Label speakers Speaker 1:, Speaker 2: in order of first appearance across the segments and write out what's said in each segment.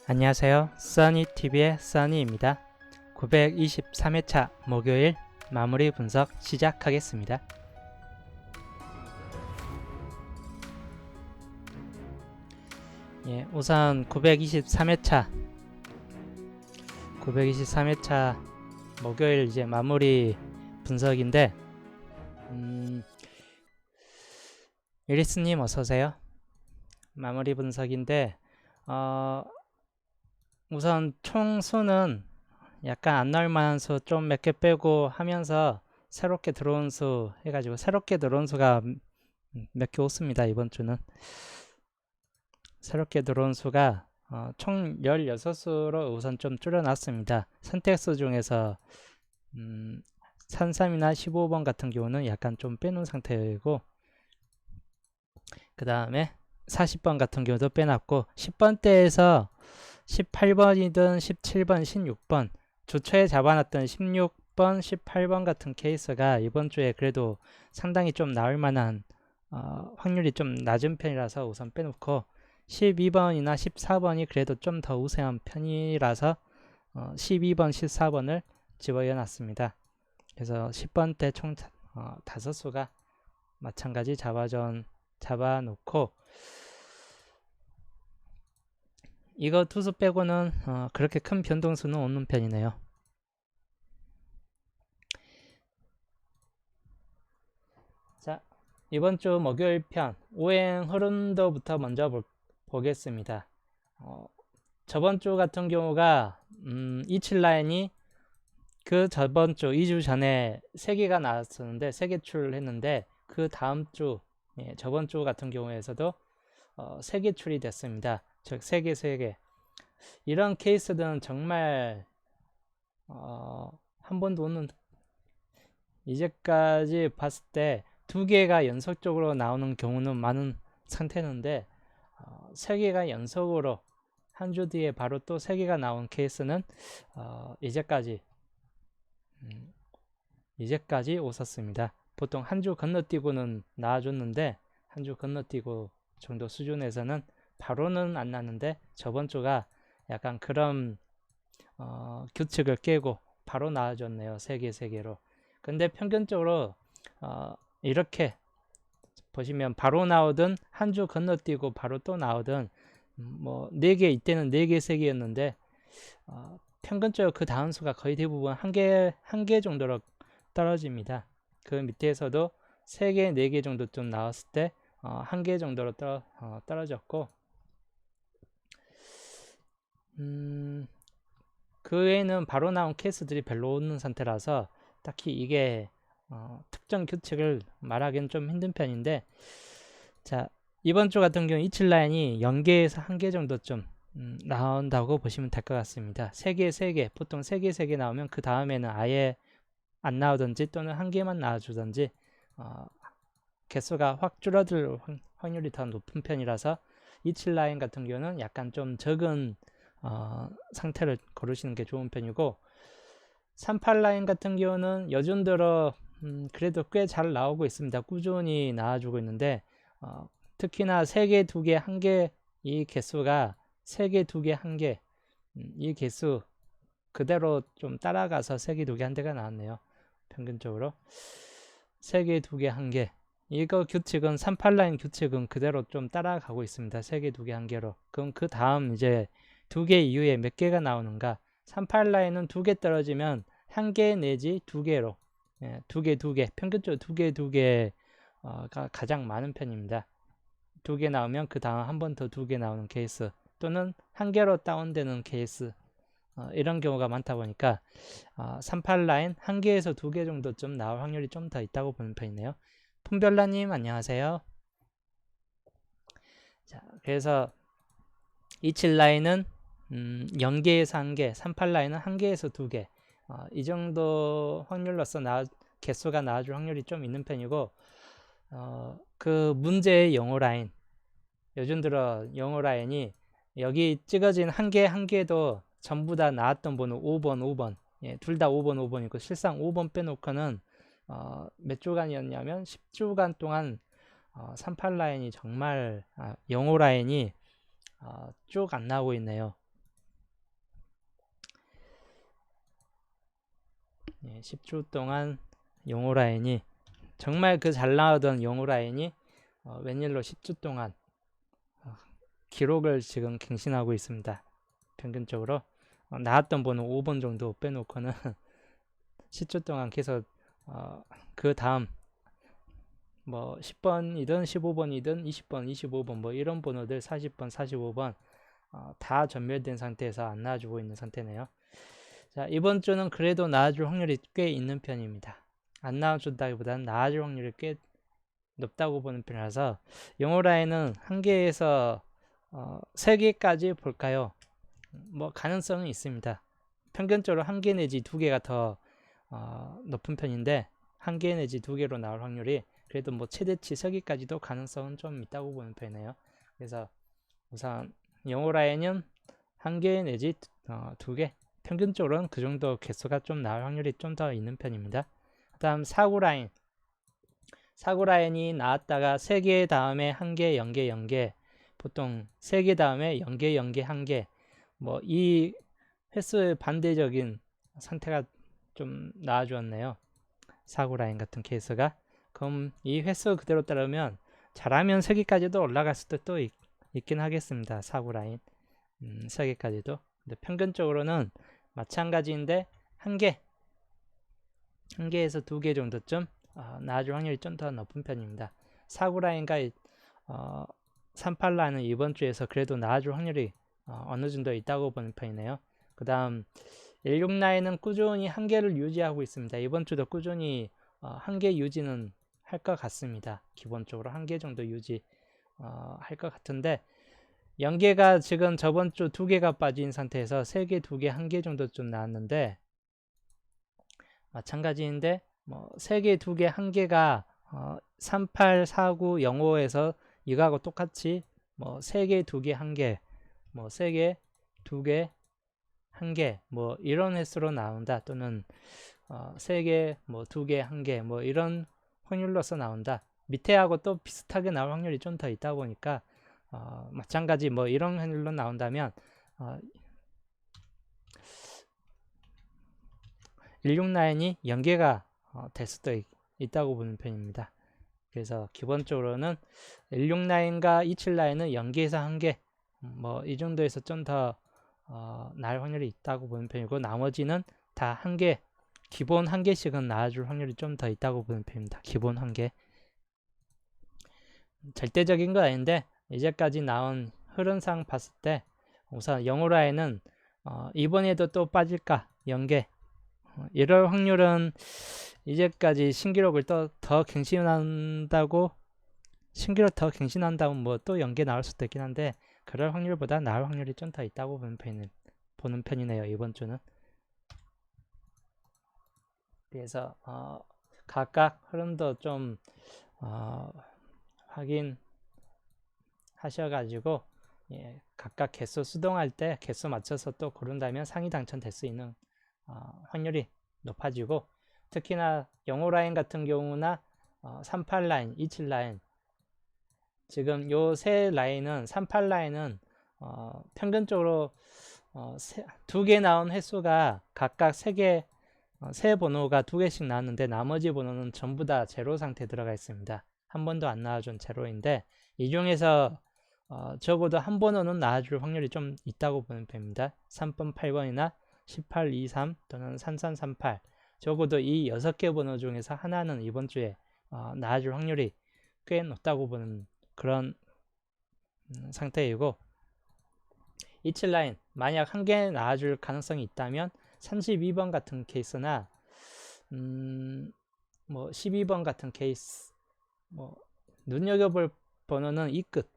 Speaker 1: 안녕하세요. 써니TV의 써니입니다. 923회차 목요일 마무리 분석 시작하겠습니다. 우선 923회차 목요일 이제 마무리 분석인데 앨리스님 어서오세요. 마무리 분석인데 우선 총 수는 약간 안 나올 만한 수 좀 몇 개 빼고 하면서 새롭게 들어온 수 해가지고 새롭게 들어온 수가 몇 개 없습니다. 이번 주는 새롭게 들어온 수가 총 16수로 우선 좀 줄여놨습니다. 선택수 중에서 33이나 15번 같은 경우는 약간 좀 빼놓은 상태이고, 그 다음에 40번 같은 경우도 빼놨고 10번대에서 18번이든 17번, 16번 주초에 잡아놨던 16번, 18번 같은 케이스가 이번 주에 그래도 상당히 좀 나올 만한 확률이 좀 낮은 편이라서 우선 빼놓고 12번이나 14번이 그래도 좀 더 우세한 편이라서 12번, 14번을 집어넣어 놨습니다. 그래서 10번대 총 5수가 마찬가지 잡아놓고 이거 투수 빼고는 그렇게 큰 변동수는 없는 편이네요. 자, 이번 주 목요일 편 오행 흐름도부터 먼저 보겠습니다. 저번 주 같은 경우가 27라인이 그 저번 주 2주 전에 3개가 나왔었는데 3개 출했는데 그 다음 주 저번 주 같은 경우에서도 3개 출이 됐습니다. 즉 3개 이런 케이스들은 정말 한 번도 없는, 이제까지 봤을 때 2개가 연속적으로 나오는 경우는 많은 상태인데 3개가 연속으로 한 주 뒤에 바로 또 3개가 나온 케이스는 이제까지 없었습니다. 보통 한 주 건너뛰고는 나와줬는데 한 주 건너뛰고 정도 수준에서는 바로는 안 났는데 저번 주가 약간 그런 규칙을 깨고 바로 나와줬네요. 3개로. 근데 평균적으로 이렇게 보시면 바로 나오든 한 주 건너뛰고 바로 또 나오든 뭐 4개, 이때는 4개, 3개였는데 평균적으로 그 다음 수가 거의 대부분 한 개 정도로 떨어집니다. 그 밑에서도 3개, 4개 정도 좀 나왔을 때 한 개 정도로 떨어졌고 그 외에는 바로 나온 케이스들이 별로 없는 상태라서 딱히 이게 특정 규칙을 말하기는 좀 힘든 편인데, 자, 이번 주 같은 경우 이칠 라인이 0개에서 1개 정도 좀 나온다고 보시면 될 것 같습니다. 3개 보통 3개 나오면 그 다음에는 아예 안 나오든지 또는 1개만 나와주든지 개수가 확 줄어들 확률이 더 높은 편이라서 이칠 라인 같은 경우는 약간 좀 적은 상태를 고르시는 게 좋은 편이고, 38 라인 같은 경우는 요즘 들어 그래도 꽤 잘 나오고 있습니다. 꾸준히 나와주고 있는데 특히나 3개, 2개, 1개 이 개수가 3개, 2개, 1개 이 개수 그대로 좀 따라가서 3개, 2개, 1개가 나왔네요. 평균적으로 3개, 2개, 1개 이거 규칙은 38라인 규칙은 그대로 좀 따라가고 있습니다. 3개, 2개, 1개로. 그럼 그 다음 이제 2개 이후에 몇 개가 나오는가? 38라인은 2개 떨어지면 1개 내지 2개로 2개 평균적으로 2개가 가장 많은 편입니다. 2개 나오면 그 다음 한 번 더 2개 나오는 케이스 또는 1개로 다운되는 케이스 이런 경우가 많다 보니까 38라인 1개에서 2개 정도 좀 나올 확률이 좀 더 있다고 보는 편이네요. 폼별라님 안녕하세요. 자, 그래서 27라인은 0개에서 1개, 38라인은 1개에서 2개 이 정도 확률로서 개수가 나와줄 확률이 좀 있는 편이고 그 문제의 영어 라인, 요즘 들어 영어 라인이 여기 찍어진 한 개도 전부 다 나왔던 번호 5번 둘 다 5번이고 실상 5번 빼놓고는 몇 주간이었냐면 10주간 동안 38라인이 정말 영어 라인이 쭉 안 나오고 있네요. 10주 동안 영호 라인이 정말 그 잘 나오던 영호 라인이 웬일로 10주 동안 기록을 지금 갱신하고 있습니다. 평균적으로 나왔던 번호 5번 정도 빼놓고는 10주 동안 계속 그 다음 뭐 10번이든 15번이든 20번, 25번 뭐 이런 번호들 40번, 45번 다 전멸된 상태에서 안 나와주고 있는 상태네요. 자, 이번 주는 그래도 나와줄 확률이 꽤 있는 편입니다. 안 나와준다기보다는 나와줄 확률이 꽤 높다고 보는 편이라서 영호 라인은 1개에서 3개까지 볼까요? 뭐 가능성은 있습니다. 평균적으로 1개 내지 2개가 더 높은 편인데 1개 내지 2개로 나올 확률이 그래도 뭐 최대치 3개까지도 가능성은 좀 있다고 보는 편이에요. 그래서 우선 영호 라인은 1개 내지 2개, 평균적으로는 그 정도 개수가 좀 나올 확률이 좀 더 있는 편입니다. 그 다음 사구 라인, 사구 라인이 나왔다가 3개 다음에 1개, 0개, 0개, 보통 3개 다음에 0개, 0개, 1개, 뭐 이 횟수의 반대적인 상태가 좀 나와주었네요. 사구 라인 같은 케이스가. 그럼 이 횟수 그대로 따르면 잘하면 3개까지도 올라갈 수도 또 있긴 하겠습니다. 사구 라인 3개까지도. 근데 평균적으로는 마찬가지인데 1개에서 2개 정도쯤 나아줄 확률이 좀 더 높은 편입니다. 사구 라인과 38 라인은 이번 주에서 그래도 나아줄 확률이 어느 정도 있다고 보는 편이네요. 그 다음 16 라인은 꾸준히 1개를 유지하고 있습니다. 이번 주도 꾸준히 1개 유지는 할 것 같습니다. 기본적으로 1개 정도 유지 할 것 같은데 0개가 지금 저번 주 2개가 빠진 상태에서 3개, 2개, 1개 정도 좀 나왔는데 마찬가지인데 뭐 3개, 2개, 1개가 38, 49, 05에서 이거하고 똑같이 뭐 3개, 2개, 1개, 뭐 3개, 2개, 1개 뭐 이런 횟수로 나온다. 또는 3개, 뭐 2개, 1개 뭐 이런 확률로서 나온다. 밑에하고 또 비슷하게 나올 확률이 좀 더 있다 보니까 마찬가지 뭐 이런 확률로 나온다면 16 라인이 연계가 될 수도 있다고 보는 편입니다. 그래서 기본적으로는 16 라인과 27 라인은 연계에서 1개 뭐 이 정도에서 좀 더 나올 확률이 있다고 보는 편이고 나머지는 다 1개 기본 1개씩은 나와줄 확률이 좀 더 있다고 보는 편입니다. 기본 1개 절대적인 건 아닌데 이제까지 나온 흐름상 봤을 때 우선 영호 라인은 이번에도 또 빠질까 연계 이럴 확률은 이제까지 신기록을 또 더 갱신한다고 신기록 더 갱신한다고 뭐 또 연계 나올 수도 있긴 한데 그럴 확률보다 나올 확률이 좀 더 있다고 보는 편이네요. 이번 주는. 그래서 각각 흐름도 좀 확인하셔가지고 각각 개수 수동할 때 개수 맞춰서 또 고른다면 상위 당첨될 수 있는 확률이 높아지고 특히나 영호 라인 같은 경우나 38 라인, 27 라인 지금 요 세 라인은 38 라인은 평균적으로 2개 나온 횟수가 각각 3개 세 번호가 2개씩 나왔는데 나머지 번호는 전부 다 제로 상태에 들어가 있습니다. 한 번도 안 나와준 제로인데 이 중에서 적어도 한 번호는 나와줄 확률이 좀 있다고 보는 편입니다. 3번, 8번이나 18, 23 또는 3338 적어도 이 6개 번호 중에서 하나는 이번 주에 나와줄 확률이 꽤 높다고 보는 그런 상태이고 27 라인 만약 1개 나와줄 가능성이 있다면 32번 같은 케이스나 뭐 12번 같은 케이스 뭐 눈여겨볼 번호는 E끝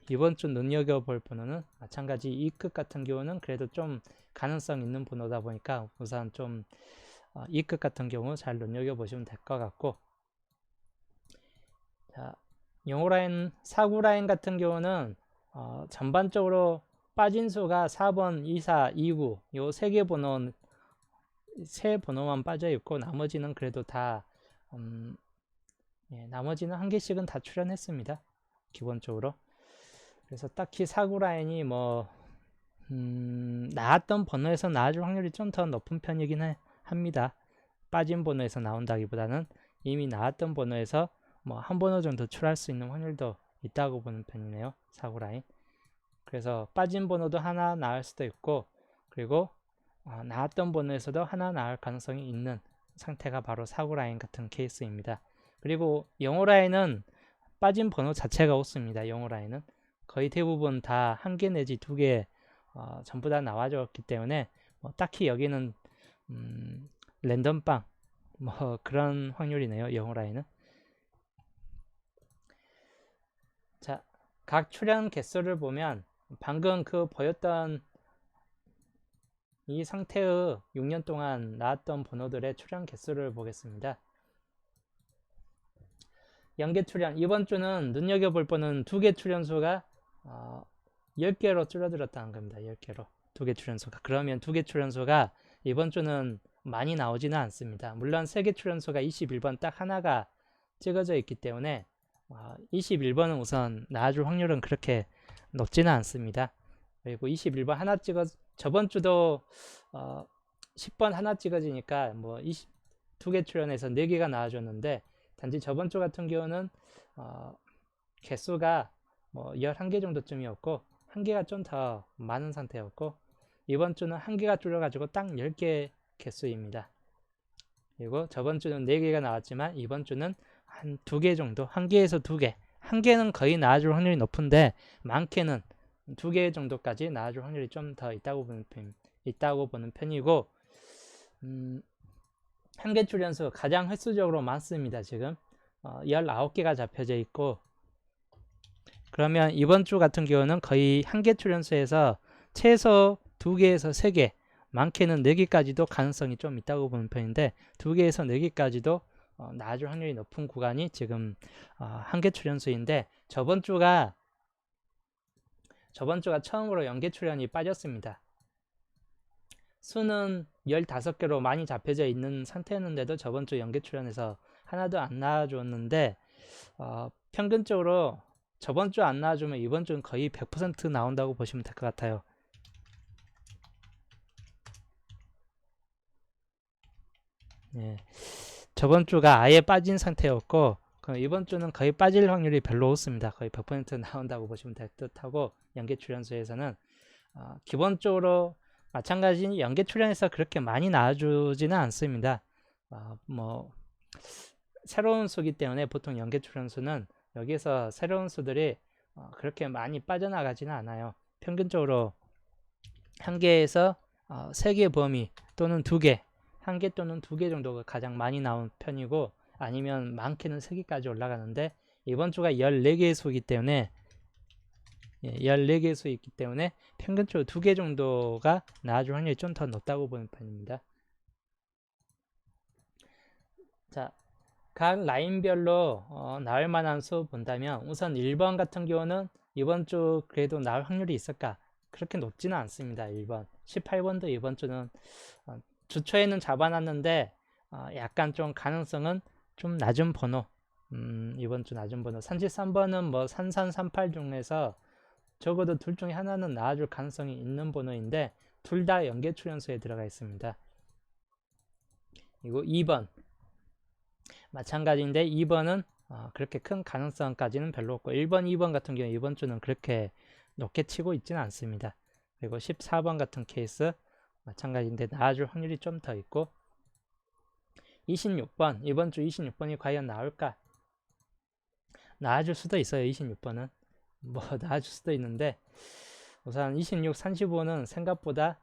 Speaker 1: 이번 주 눈여겨볼 번호는 마찬가지 E끝 같은 경우는 그래도 좀 가능성 있는 번호다 보니까 우선 좀 E끝 같은 경우 잘 눈여겨보시면 될 것 같고 자, 영호 라인, 사구 라인 같은 경우는 전반적으로 빠진 수가 4번, 24, 29 요 세 개 번호 세 번호만 빠져 있고 나머지는 그래도 다 나머지는 1개씩은 다 출연했습니다. 기본적으로. 그래서 딱히 사구 라인이 뭐 나왔던 번호에서 나와줄 확률이 좀 더 높은 편이긴 합니다. 빠진 번호에서 나온다기보다는 이미 나왔던 번호에서 뭐 한 번호 정도 출할 수 있는 확률도 있다고 보는 편이네요. 사고 라인. 그래서 빠진 번호도 하나 나올 수도 있고, 그리고 나왔던 번호에서도 하나 나올 가능성이 있는 상태가 바로 사고 라인 같은 케이스입니다. 그리고 영어 라인은 빠진 번호 자체가 없습니다. 영어 라인은 거의 대부분 다 한 개 내지 두 개 전부 다 나와줬기 때문에 뭐 딱히 여기는 랜덤빵 뭐 그런 확률이네요. 영어 라인은. 자, 각 출현 개수를 보면 방금 그 보였던 이 상태의 6년 동안 나왔던 번호들의 출현 개수를 보겠습니다. 연계 출현, 이번 주는 눈여겨볼 번은 2개 출현수가 10개로 줄어들었다는 겁니다. 10개로 2개 출현수가. 그러면 2개 출현수가 이번 주는 많이 나오지는 않습니다. 물론 3개 출현수가 21번 딱 하나가 찍어져 있기 때문에 21번은 우선 나와줄 확률은 그렇게 높지는 않습니다. 그리고 21번 하나 저번 주도 10번 하나 찍어지니까 뭐 2개 출연해서 4개가 나와줬는데, 단지 저번 주 같은 경우는 개수가 뭐 11개 정도쯤이었고 1개가 좀 더 많은 상태였고, 이번 주는 1개가 줄여가지고 딱 10개 개수입니다. 그리고 저번 주는 4개가 나왔지만 이번 주는 한 2개 정도, 1개에서 2개, 1개는 거의 나와줄 확률이 높은데 많게는 2개 정도까지 나와줄 확률이 좀 더 있다고 보는 편이고, 1개 출연수 가장 횟수적으로 많습니다. 지금 19개가 잡혀져 있고, 그러면 이번 주 같은 경우는 거의 1개 출연수에서 최소 2개에서 3개, 많게는 4개까지도 가능성이 좀 있다고 보는 편인데, 2개에서 4개까지도 나와줄 확률이 높은 구간이 지금 1개 출연수인데, 저번 주가 처음으로 연계 출연이 빠졌습니다. 수는 15개로 많이 잡혀져 있는 상태였는데도 저번 주 연계 출연에서 하나도 안 나와줬는데, 평균적으로 저번 주 안 나와주면 이번 주는 거의 100% 나온다고 보시면 될 것 같아요. 예. 저번 주가 아예 빠진 상태였고, 그럼 이번 주는 거의 빠질 확률이 별로 없습니다. 거의 100% 나온다고 보시면 될 듯하고, 연계 출연수에서는 기본적으로 마찬가지 연계 출연에서 그렇게 많이 나와주지는 않습니다. 뭐 새로운 수기 때문에 보통 연계 출연수는 여기서 새로운 수들이 그렇게 많이 빠져나가지는 않아요. 평균적으로 1개에서 3개 범위 또는 2개, 1개 또는 2개 정도가 가장 많이 나온 편이고, 아니면 많게는 3개까지 올라가는데, 이번 주가 14개의 수이기 때문에 14개의 수이기 때문에 평균적으로 2개 정도가 나와줄 확률이 좀 더 높다고 보는 편입니다. 자, 각 라인별로 나올 만한 수 본다면, 우선 1번 같은 경우는 이번 주 그래도 나올 확률이 있을까? 그렇게 높지는 않습니다. 1번 18번도 이번 주는 주 초에는 잡아놨는데 약간 좀 가능성은 좀 낮은 번호, 이번 주 낮은 번호. 33번은 뭐 3338 중에서 적어도 둘 중에 하나는 나와줄 가능성이 있는 번호인데, 둘 다 연계 출연수에 들어가 있습니다. 그리고 2번 마찬가지인데, 2번은 그렇게 큰 가능성까지는 별로 없고, 1번, 2번 같은 경우 이번 주는 그렇게 높게 치고 있지는 않습니다. 그리고 14번 같은 케이스 마찬가지인데 나와줄 확률이 좀 더 있고, 26번, 이번 주 26번이 과연 나올까? 나와줄 수도 있어요. 26번은 뭐 나와줄 수도 있는데, 우선 26, 35는 생각보다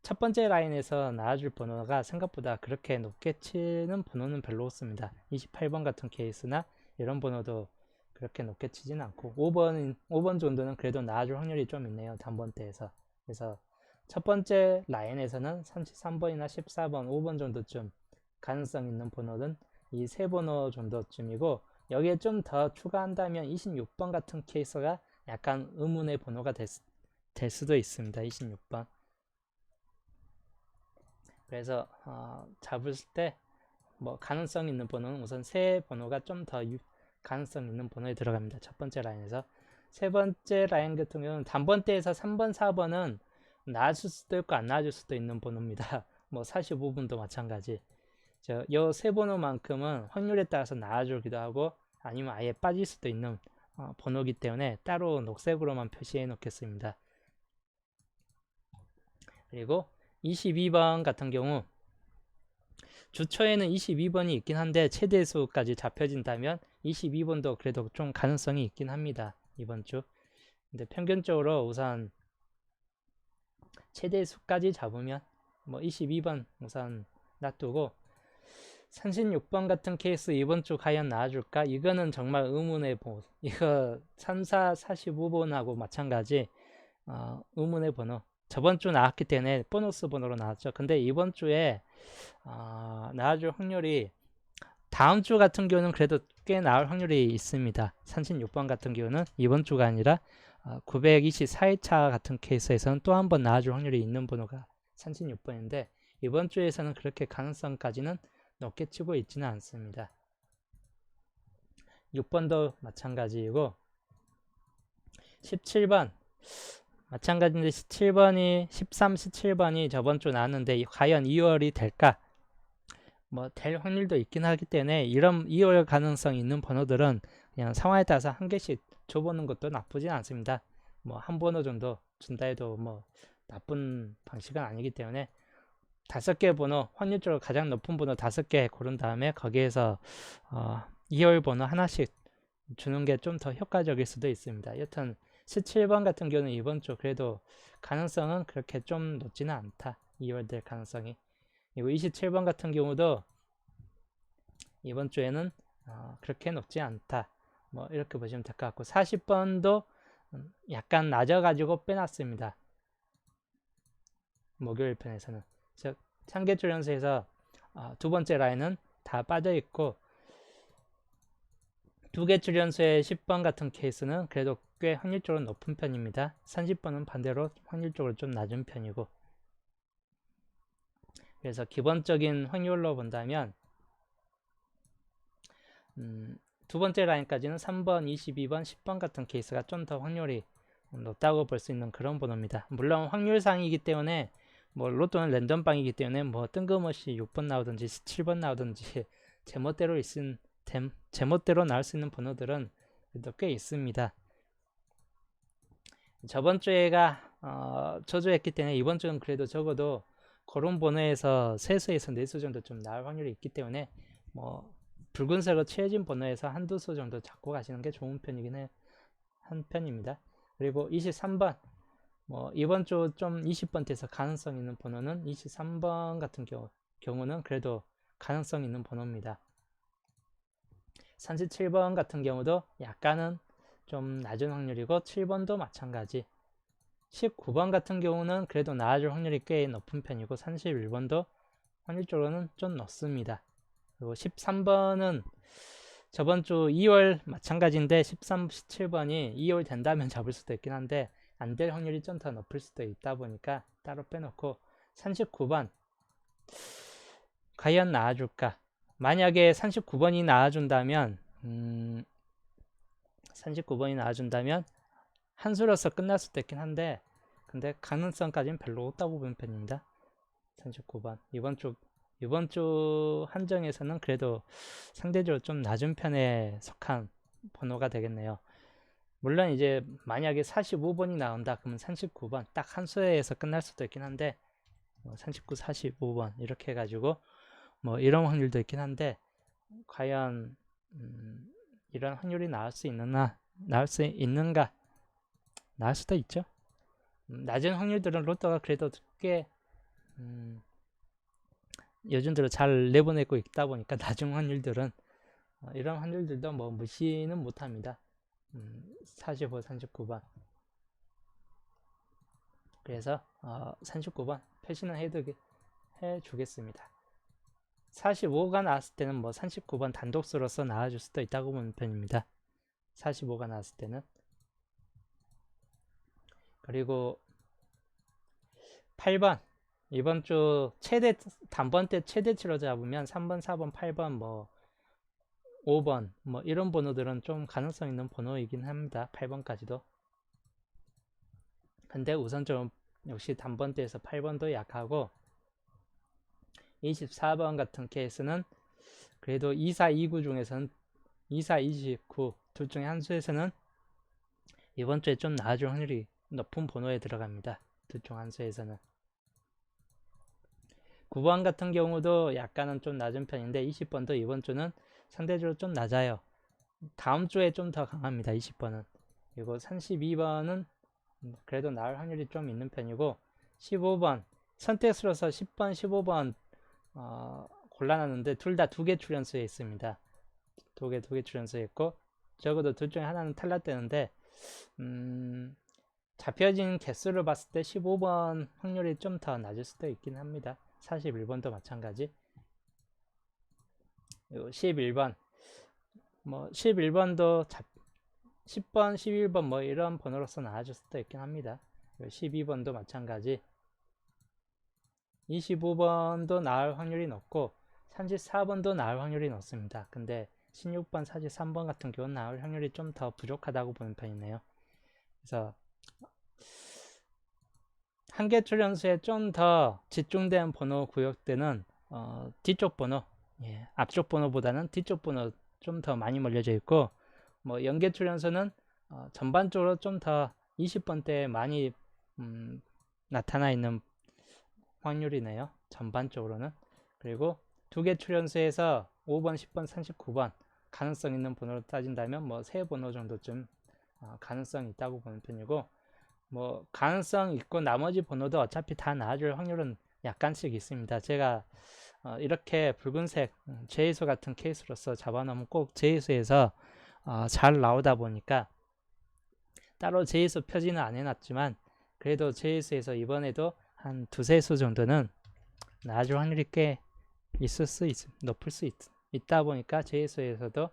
Speaker 1: 첫 번째 라인에서 나와줄 번호가 생각보다 그렇게 높게 치는 번호는 별로 없습니다. 28번 같은 케이스나 이런 번호도 그렇게 높게 치진 않고, 5번 정도는 그래도 나와줄 확률이 좀 있네요. 단번대에서. 그래서 첫 번째 라인에서는 33번이나 14번, 5번 정도쯤 가능성 있는 번호는 이 세 번호 정도쯤이고, 여기에 좀 더 추가한다면 26번 같은 케이스가 약간 의문의 번호가 될 수도 있습니다. 26번. 그래서 잡을 때 뭐 가능성 있는 번호는 우선 세 번호가 좀 더 가능성 있는 번호에 들어갑니다. 첫 번째 라인에서. 세 번째 라인 같은 경우는 단번대에서 3번, 4번은 나와줄 수도 있고 안 나와줄 수도 있는 번호입니다. 뭐 45번도 마찬가지. 요 세 번호만큼은 확률에 따라서 나와주기도 하고 아니면 아예 빠질 수도 있는 번호이기 때문에 따로 녹색으로만 표시해 놓겠습니다. 그리고 22번 같은 경우 주초에는 22번이 있긴 한데 최대수까지 잡혀진다면 22번도 그래도 좀 가능성이 있긴 합니다. 이번 주. 근데 평균적으로 우선 최대수까지 잡으면 뭐 22번 우선 놔두고 36번 같은 케이스 이번 주 과연 나와줄까? 이거는 정말 의문의 번호. 이거 34, 45번하고 마찬가지 의문의 번호. 저번 주 나왔기 때문에 보너스 번호로 나왔죠. 근데 이번 주에 나와줄 확률이 다음 주 같은 경우는 그래도 꽤 나올 확률이 있습니다. 36번 같은 경우는 이번 주가 아니라 924회차 같은 케이스에서는 또 한 번 나와줄 확률이 있는 번호가 36번인데 이번 주에서는 그렇게 가능성까지는 높게 치고 있지는 않습니다. 6번도 마찬가지이고 17번 마찬가지인데 17번이 13, 17번이 저번 주 나왔는데 과연 2월이 될까? 뭐 될 확률도 있긴 하기 때문에 이런 2월 가능성 있는 번호들은 그냥 상황에 따라서 한 개씩 줘보는 것도 나쁘진 않습니다. 뭐 한 번호 정도 준다 해도 뭐 나쁜 방식은 아니기 때문에 5개 번호 확률적으로 가장 높은 번호 5개 고른 다음에 거기에서 2월 번호 하나씩 주는 게 좀 더 효과적일 수도 있습니다. 여튼 17번 같은 경우는 이번 주 그래도 가능성은 그렇게 좀 높지는 않다. 2월 될 가능성이. 그리고 27번 같은 경우도 이번 주에는 그렇게 높지 않다. 뭐 이렇게 보시면 될 것 같고 40번도 약간 낮아가지고 빼놨습니다. 목요일 편에서는. 즉 상계출연소에서 두 번째 라인은 다 빠져있고 두 개 출연소의 10번 같은 케이스는 그래도 꽤 확률적으로 높은 편입니다. 30번은 반대로 확률적으로 좀 낮은 편이고 그래서 기본적인 확률로 본다면 두 번째 라인까지는 3번, 22번, 10번 같은 케이스가 좀 더 확률이 높다고 볼 수 있는 그런 번호입니다. 물론 확률상이기 때문에 뭐 로또는 랜덤방이기 때문에 뭐 뜬금없이 6번 나오든지 7번 나오든지 제멋대로 나올 수 있는 번호들은 꽤 있습니다. 저번 주에가 저주했기 때문에 이번 주는 그래도 적어도 그런 번호에서 세수에서 네수 정도 좀 나올 확률이 있기 때문에 뭐 붉은색으로 칠해진 번호에서 한두 수 정도 잡고 가시는 게 좋은 편이긴 한 편입니다. 그리고 23번 뭐 이번 주 좀 20번대에서 가능성 있는 번호는 23번 같은 경우는 그래도 가능성 있는 번호입니다. 37번 같은 경우도 약간은 좀 낮은 확률이고 7번도 마찬가지. 19번 같은 경우는 그래도 나아질 확률이 꽤 높은 편이고 31번도 확률적으로는 좀 높습니다. 그리고 13번은 저번 주 2월 마찬가지인데 13, 17번이 2월 된다면 잡을 수도 있긴 한데 안 될 확률이 좀 더 높을 수도 있다 보니까 따로 빼놓고 39번 과연 나와줄까? 만약에 39번이 나와준다면 39번이 나와준다면 한 수로서 끝날 수도 있긴 한데 근데 가능성까지는 별로 없다고 보는 편입니다. 39번 이번 주 한정에서는 그래도 상대적으로 좀 낮은 편에 속한 번호가 되겠네요. 물론 이제 만약에 45번이 나온다 그러면 39번 딱 한 수에서 끝날 수도 있긴 한데 39, 45번 이렇게 해가지고 뭐 이런 확률도 있긴 한데 과연 이런 확률이 나올 수 있는가? 나올 수도 있죠. 낮은 확률들은 로또가 그래도 꽤 요즘 들어 잘 내보내고 있다 보니까 낮은 확률들은 이런 확률들도 뭐 무시는 못합니다. 45, 39번 그래서 39번 표시는 해주겠습니다. 45가 나왔을 때는 뭐 39번 단독수로서 나와줄 수도 있다고 보는 편입니다. 45가 나왔을 때는. 그리고 8번 이번 주 단번대 최대치로 잡으면 3번, 4번, 8번, 뭐 5번 뭐 이런 번호들은 좀 가능성 있는 번호이긴 합니다. 8번까지도. 근데 우선적으로 역시 단번대에서 8번도 약하고 24번 같은 케이스는 그래도 24, 29 중에서는 24, 29 둘 중에 한 수에서는 이번 주에 좀 나아질 확률이 높은 번호에 들어갑니다. 둘 중 한 수에서는. 9번 같은 경우도 약간은 좀 낮은 편인데 20번도 이번 주는 상대적으로 좀 낮아요. 다음 주에 좀 더 강합니다. 20번은. 그리고 32번은 그래도 나을 확률이 좀 있는 편이고 15번 선택수로서 10번, 15번 골라놨는데 둘 다 2개 출연수에 있습니다. 두 개 출연수에 있고 적어도 둘 중에 하나는 탈락되는데 잡혀진 개수를 봤을 때 15번 확률이 좀 더 낮을 수도 있긴 합니다. 41번도 마찬가지. 11번 뭐 11번도 10번, 11번 뭐 이런 번호로서 나아질 수도 있긴 합니다. 12번도 마찬가지. 25번도 나을 확률이 높고 34번도 나을 확률이 높습니다. 근데 16번, 43번 같은 경우는 나을 확률이 좀 더 부족하다고 보는 편이네요. 그래서 한 개 출연수에 좀 더 집중된 번호 구역대는 뒤쪽 번호, 앞쪽 번호보다는 뒤쪽 번호 좀 더 많이 몰려져 있고 뭐 연계 출연수는 전반적으로 좀 더 20번대에 많이 나타나 있는 확률이네요. 전반적으로는. 그리고 두 개 출연수에서 5번, 10번, 39번 가능성 있는 번호로 따진다면 뭐 세 번호 정도쯤 가능성이 있다고 보는 편이고 뭐 가능성 있고 나머지 번호도 어차피 다 나아질 확률은 약간씩 있습니다. 제가 이렇게 붉은색 제이수 같은 케이스로서 잡아놓으면 꼭 제이수에서 잘 나오다 보니까 따로 제이수 표지는 안 해놨지만 그래도 제이수에서 이번에도 한 두세 수 정도는 나아질 확률이 꽤 높을 수 있다 보니까 제이수에서도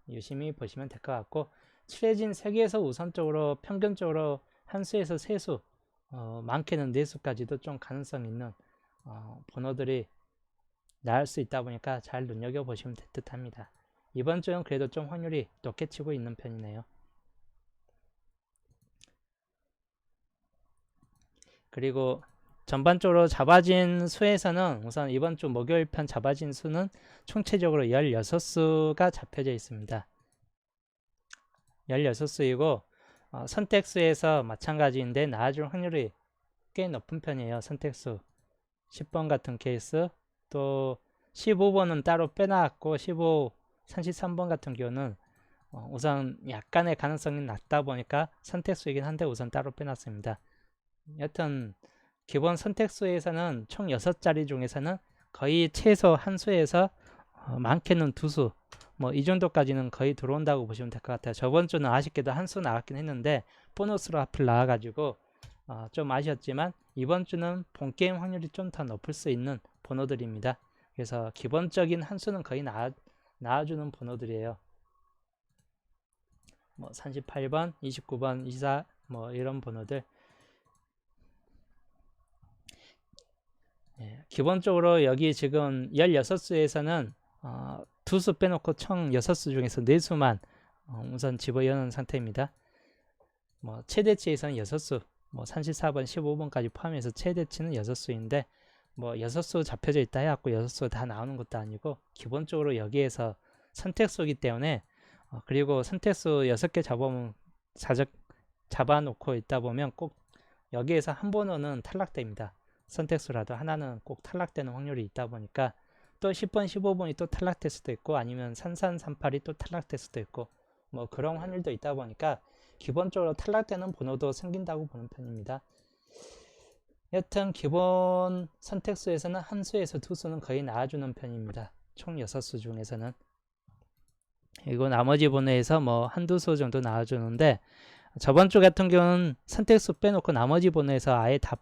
Speaker 1: 유심히 보시면 될 것 같고 칠해진 3개에서 우선적으로 평균적으로 한 수에서 3수 많게는 4수까지도 좀 가능성 있는 번호들이 나올 수 있다 보니까 잘 눈여겨보시면 될 듯 합니다. 이번 주는 그래도 좀 확률이 높게 치고 있는 편이네요. 그리고 전반적으로 잡아진 수에서는 우선 이번 주 목요일 편 잡아진 수는 총체적으로 16수가 잡혀져 있습니다. 16수이고 선택수에서 마찬가지인데 나아질 확률이 꽤 높은 편이에요. 선택수 10번 같은 케이스 또 15번은 따로 빼놨고 15, 33번 같은 경우는 우선 약간의 가능성이 낮다 보니까 선택수이긴 한데 우선 따로 빼놨습니다. 여튼 기본 선택수에서는 총 6자리 중에서는 거의 최소 한 수에서 많게는 2수 뭐 이 정도까지는 거의 들어온다고 보시면 될 것 같아요. 저번 주는 아쉽게도 한 수 나왔긴 했는데 보너스로 하필 나와가지고 좀 아쉬웠지만 이번 주는 본게임 확률이 좀 더 높을 수 있는 번호들입니다. 그래서 기본적인 한 수는 거의 나와주는 번호들이에요. 뭐 38번, 29번, 24 뭐 이런 번호들. 기본적으로 여기 지금 16수에서는 2수 빼놓고 총 6수 중에서 4수만 우선 집어여는 상태입니다. 뭐 최대치에서는 6수, 뭐 34번, 15번까지 포함해서 최대치는 6수인데 뭐 6수 잡혀져 있다 해갖고 6수 다 나오는 것도 아니고 기본적으로 여기에서 선택수이기 때문에 그리고 선택수 6개 잡아놓고 있다 보면 꼭 여기에서 한 번호는 탈락됩니다. 선택수라도 하나는 꼭 탈락되는 확률이 있다 보니까 또 10번, 15번이 또 탈락될 수도 있고 아니면 3338이 또 탈락될 수도 있고 뭐 그런 확률도 있다 보니까 기본적으로 탈락되는 번호도 생긴다고 보는 편입니다. 여튼 기본 선택수에서는 한 수에서 2수는 거의 나와주는 편입니다. 총 6수 중에서는. 그리고 나머지 번호에서 뭐 한두 수 정도 나와주는데 저번 주 같은 경우는 선택수 빼놓고 나머지 번호에서 아예 다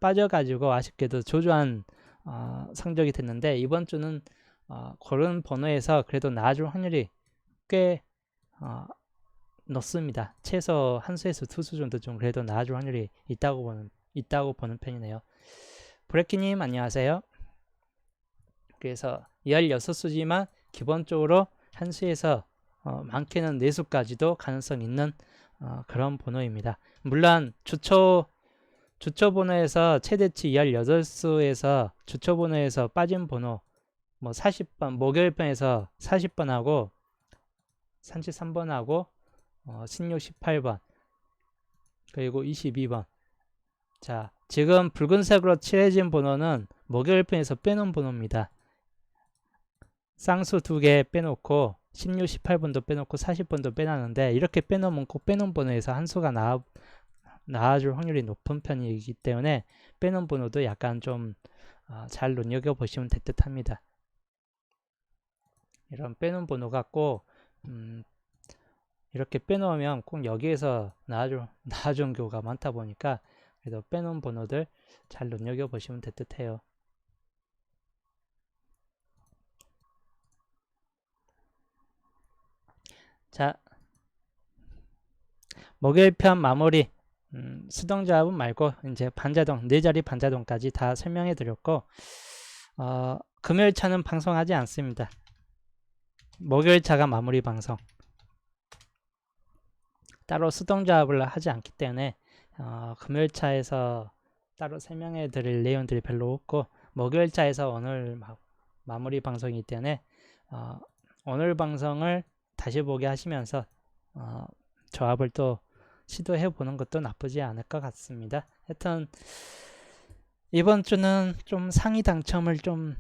Speaker 1: 빠져가지고 아쉽게도 조조한 성적이 됐는데 이번 주는 그런 번호에서 그래도 나아줄 확률이 꽤 높습니다. 최소 한 수에서 2수 정도 좀 그래도 나아줄 확률이 있다고 보는 편이네요. 브레키님 안녕하세요. 그래서 16수지만 기본적으로 한 수에서 많게는 4수까지도 가능성 있는 그런 번호입니다. 물론 주초 주초번호에서 최대치 18수에서 주초번호에서 빠진 번호 뭐 40번, 목요일편에서 40번하고 33번하고 16, 18번 그리고 22번. 자, 지금 붉은색으로 칠해진 번호는 목요일편에서 빼놓은 번호입니다. 쌍수 2개 빼놓고 16, 18번도 빼놓고 40번도 빼놨는데, 이렇게 빼놓으면 꼭 빼놓은 번호에서 한 수가 나와줄 확률이 높은 편이기 때문에 빼놓은 번호도 약간 좀 잘 눈여겨보시면 될 듯 합니다. 이런 빼놓은 번호가 꼭 이렇게 빼놓으면 꼭 여기에서 나와준 경우가 많다 보니까, 그래도 빼놓은 번호들 잘 눈여겨보시면 될 듯 해요. 자, 목요일편 마무리. 수동조합은 말고 이제 반자동, 4자리 반자동까지 다 설명해 드렸고, 금요일차는 방송하지 않습니다. 목요일차가 마무리 방송. 따로 수동조합을 하지 않기 때문에 금요일차에서 따로 설명해 드릴 내용들이 별로 없고, 목요일차에서 오늘 마무리 방송이기 때문에 오늘 방송을 다시 보게 하시면서 조합을 또 시도해 보는 것도 나쁘지 않을 것 같습니다. 하여튼 이번 주는 좀 상위 당첨을 좀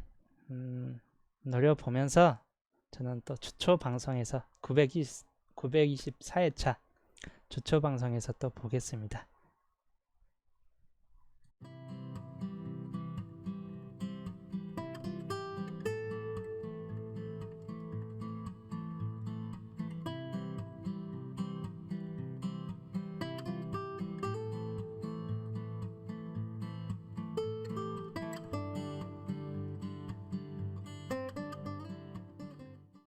Speaker 1: 노려보면서 저는 또 주초 방송에서 924회차 주초 방송에서 또 보겠습니다.